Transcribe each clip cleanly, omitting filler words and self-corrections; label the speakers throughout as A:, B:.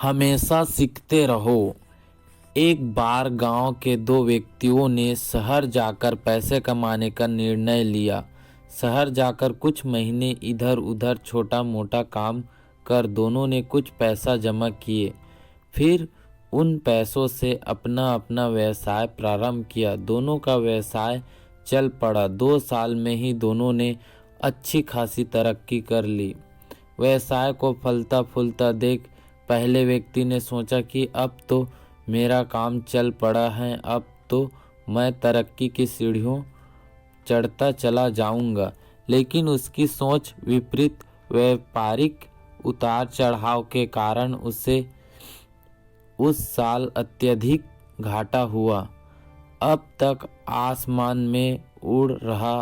A: हमेशा सीखते रहो। एक बार गांव के दो व्यक्तियों ने शहर जाकर पैसे कमाने का निर्णय लिया। शहर जाकर कुछ महीने इधर उधर छोटा मोटा काम कर दोनों ने कुछ पैसा जमा किए। फिर उन पैसों से अपना अपना व्यवसाय प्रारंभ किया। दोनों का व्यवसाय चल पड़ा। 2 साल में ही दोनों ने अच्छी खासी तरक्की कर ली। व्यवसाय को फलता फूलता देख पहले व्यक्ति ने सोचा कि अब तो मेरा काम चल पड़ा है, अब तो मैं तरक्की की सीढ़ियों चढ़ता चला जाऊंगा। लेकिन उसकी सोच विपरीत। व्यापारिक उतार चढ़ाव के कारण उसे उस साल अत्यधिक घाटा हुआ। अब तक आसमान में उड़ रहा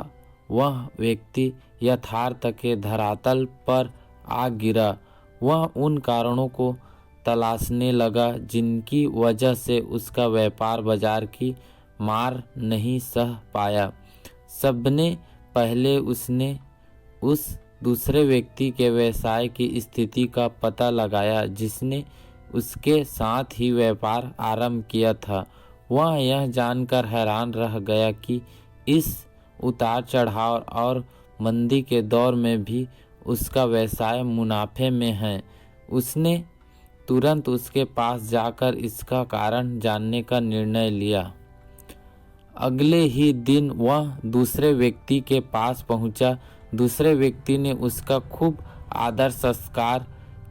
A: वह व्यक्ति यथार्थ के धरातल पर आ गिरा। वह उन कारणों को तलाशने लगा जिनकी वजह से उसका व्यापार बाजार की मार नहीं सह पाया। सबने पहले उसने उस दूसरे व्यक्ति के व्यवसाय की स्थिति का पता लगाया जिसने उसके साथ ही व्यापार आरंभ किया था। वह यह जानकर हैरान रह गया कि इस उतार चढ़ाव और मंदी के दौर में भी उसका व्यवसाय मुनाफे में है। उसने तुरंत उसके पास जाकर इसका कारण जानने का निर्णय लिया। अगले ही दिन वह दूसरे व्यक्ति के पास पहुंचा। दूसरे व्यक्ति ने उसका खूब आदर सत्कार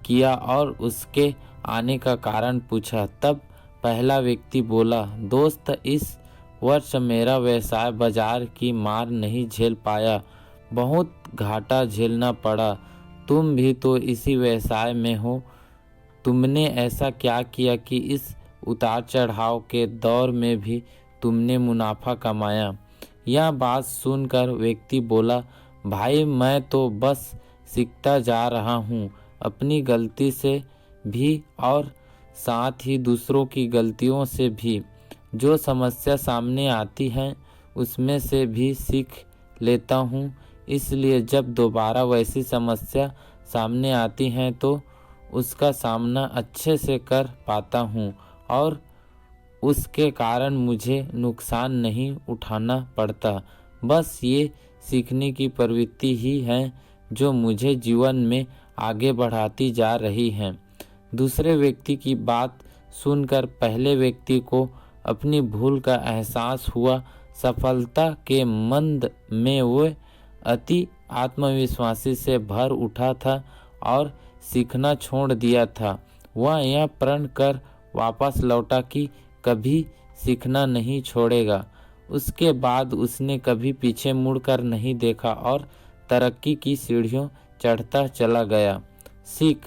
A: किया और उसके आने का कारण पूछा। तब पहला व्यक्ति बोला, दोस्त, इस वर्ष मेरा व्यवसाय बाजार की मार नहीं झेल पाया, बहुत घाटा झेलना पड़ा। तुम भी तो इसी व्यवसाय में हो, तुमने ऐसा क्या किया कि इस उतार चढ़ाव के दौर में भी तुमने मुनाफा कमाया? यह बात सुनकर व्यक्ति बोला, भाई, मैं तो बस सीखता जा रहा हूँ, अपनी गलती से भी और साथ ही दूसरों की गलतियों से भी। जो समस्या सामने आती है उसमें से भी सीख लेता हूँ, इसलिए जब दोबारा वैसी समस्या सामने आती है तो उसका सामना अच्छे से कर पाता हूँ और उसके कारण मुझे नुकसान नहीं उठाना पड़ता। बस ये सीखने की प्रवृत्ति ही है जो मुझे जीवन में आगे बढ़ाती जा रही है। दूसरे व्यक्ति की बात सुनकर पहले व्यक्ति को अपनी भूल का एहसास हुआ। सफलता के मंद में वह अति आत्मविश्वासी से भर उठा था और सीखना छोड़ दिया था। वह यह प्रण कर वापस लौटा कि कभी सीखना नहीं छोड़ेगा। उसके बाद उसने कभी पीछे मुड़कर नहीं देखा और तरक्की की सीढ़ियों चढ़ता चला गया। सीख,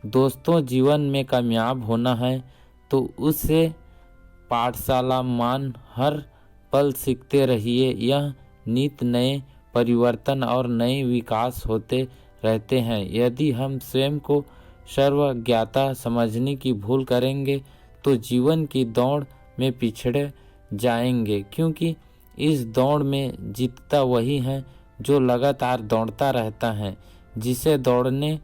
A: दोस्तों, जीवन में कामयाब होना है तो उसे पाठशाला मान हर पल सीखते रहिए। यह नित नए परिवर्तन और नए विकास होते रहते हैं। यदि हम स्वयं को सर्वज्ञाता समझने की भूल करेंगे तो जीवन की दौड़ में पिछड़े जाएंगे, क्योंकि इस दौड़ में जीतता वही है जो लगातार दौड़ता रहता है। जिसे दौड़ने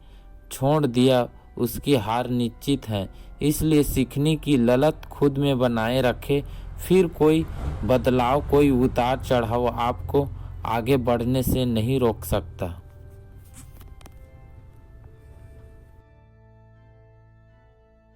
A: छोड़ दिया उसकी हार निश्चित है। इसलिए सीखने की ललक खुद में बनाए रखे, फिर कोई बदलाव, कोई उतार चढ़ाव आपको आगे बढ़ने से नहीं रोक सकता।